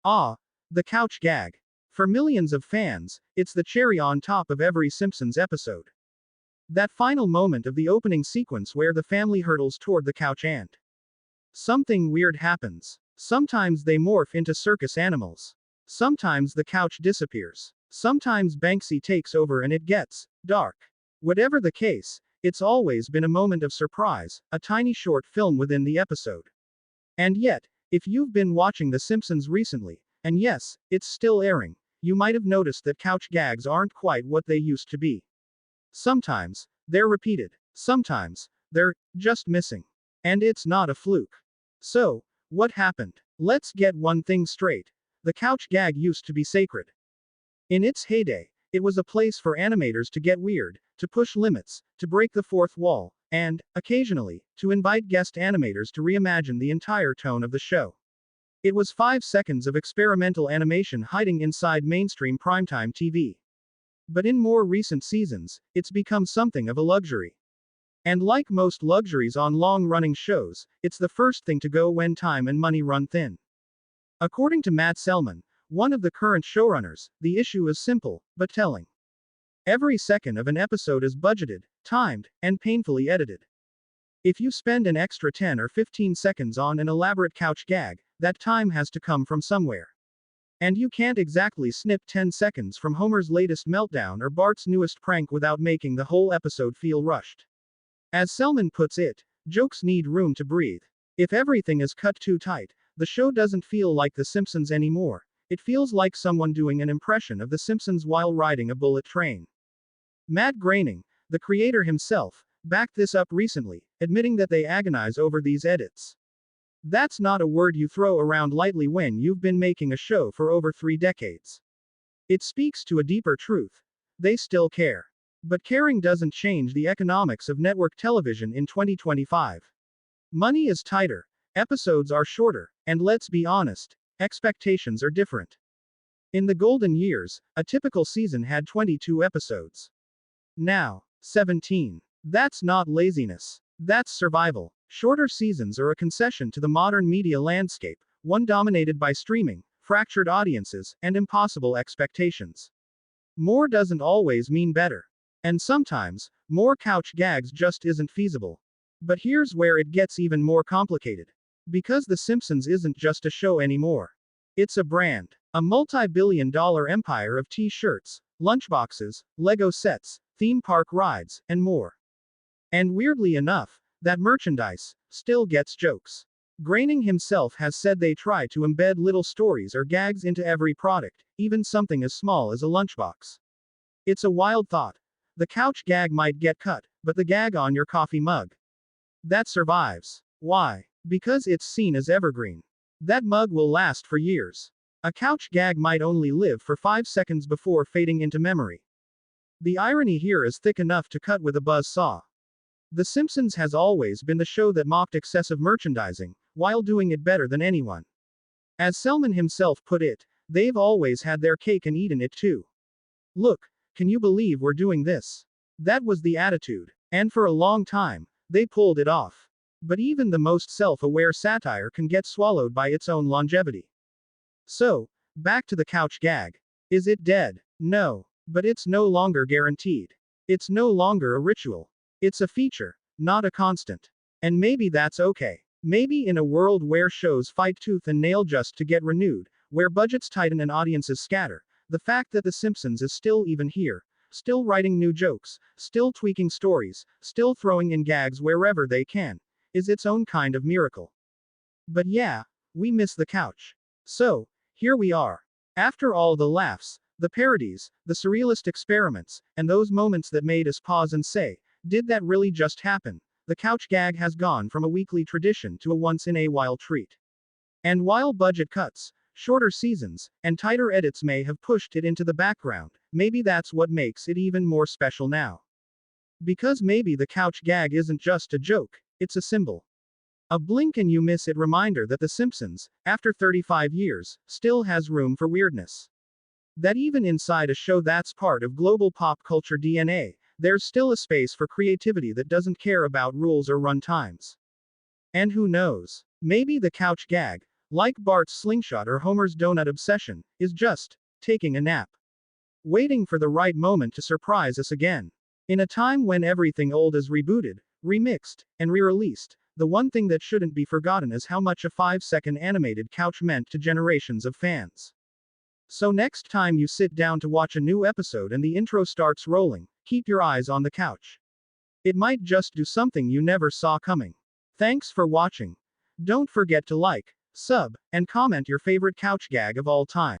Ah, the couch gag. For millions of fans, it's the cherry on top of every Simpsons episode. That final moment of the opening sequence where the family hurtles toward the couch and something weird happens. Sometimes they morph into circus animals. Sometimes the couch disappears. Sometimes Banksy takes over and it gets dark. Whatever the case, it's always been a moment of surprise, a tiny short film within the episode. And yet, if you've been watching The Simpsons recently, and yes, it's still airing, you might have noticed that couch gags aren't quite what they used to be. Sometimes, they're repeated. Sometimes, they're just missing. And it's not a fluke. So, what happened? Let's get one thing straight. The couch gag used to be sacred. In its heyday, it was a place for animators to get weird, to push limits, to break the fourth wall, and, occasionally, to invite guest animators to reimagine the entire tone of the show. It was 5 seconds of experimental animation hiding inside mainstream primetime TV. But in more recent seasons, it's become something of a luxury. And like most luxuries on long-running shows, it's the first thing to go when time and money run thin. According to Matt Selman, one of the current showrunners, the issue is simple, but telling. Every second of an episode is budgeted, timed, and painfully edited. If you spend an extra 10 or 15 seconds on an elaborate couch gag, that time has to come from somewhere. And you can't exactly snip 10 seconds from Homer's latest meltdown or Bart's newest prank without making the whole episode feel rushed. As Selman puts it, jokes need room to breathe. If everything is cut too tight, the show doesn't feel like The Simpsons anymore. It feels like someone doing an impression of The Simpsons while riding a bullet train. Matt Groening, the creator himself, backed this up recently, admitting that they agonize over these edits. That's not a word you throw around lightly when you've been making a show for over 3 decades. It speaks to a deeper truth. They still care. But caring doesn't change the economics of network television in 2025. Money is tighter, episodes are shorter, and let's be honest, expectations are different. In the golden years, a typical season had 22 episodes. Now, 17. That's not laziness. That's survival. Shorter seasons are a concession to the modern media landscape, one dominated by streaming, fractured audiences, and impossible expectations. More doesn't always mean better. And sometimes, more couch gags just isn't feasible. But here's where it gets even more complicated. Because The Simpsons isn't just a show anymore. It's a brand. A multi-billion-dollar empire of t-shirts, lunchboxes, Lego sets, theme park rides, and more. And weirdly enough, that merchandise still gets jokes. Groening himself has said they try to embed little stories or gags into every product, even something as small as a lunchbox. It's a wild thought. The couch gag might get cut, but the gag on your coffee mug, that survives. Why? Because it's seen as evergreen. That mug will last for years. A couch gag might only live for 5 seconds before fading into memory. The irony here is thick enough to cut with a buzz saw. The Simpsons has always been the show that mocked excessive merchandising, while doing it better than anyone. As Selman himself put it, they've always had their cake and eaten it too. Look, can you believe we're doing this? That was the attitude. And for a long time, they pulled it off. But even the most self-aware satire can get swallowed by its own longevity. So, back to the couch gag. Is it dead? No. But it's no longer guaranteed. It's no longer a ritual. It's a feature, not a constant. And maybe that's okay. Maybe in a world where shows fight tooth and nail just to get renewed, where budgets tighten and audiences scatter, the fact that The Simpsons is still even here, still writing new jokes, still tweaking stories, still throwing in gags wherever they can, is its own kind of miracle. But yeah, we miss the couch. So, here we are. After all the laughs, the parodies, the surrealist experiments, and those moments that made us pause and say, did that really just happen? The couch gag has gone from a weekly tradition to a once-in-a-while treat. And while budget cuts, shorter seasons, and tighter edits may have pushed it into the background, maybe that's what makes it even more special now. Because maybe the couch gag isn't just a joke, it's a symbol. A blink and you miss it reminder that The Simpsons, after 35 years, still has room for weirdness. That even inside a show that's part of global pop culture DNA, there's still a space for creativity that doesn't care about rules or run times. And who knows? Maybe the couch gag, Like Bart's slingshot or Homer's donut obsession, is just taking a nap. Waiting for the right moment to surprise us again. In a time when everything old is rebooted, remixed, and re-released, the one thing that shouldn't be forgotten is how much a 5-second animated couch meant to generations of fans. So next time you sit down to watch a new episode and the intro starts rolling, keep your eyes on the couch. It might just do something you never saw coming. Thanks for watching. Don't forget to like, sub, and comment your favorite couch gag of all time.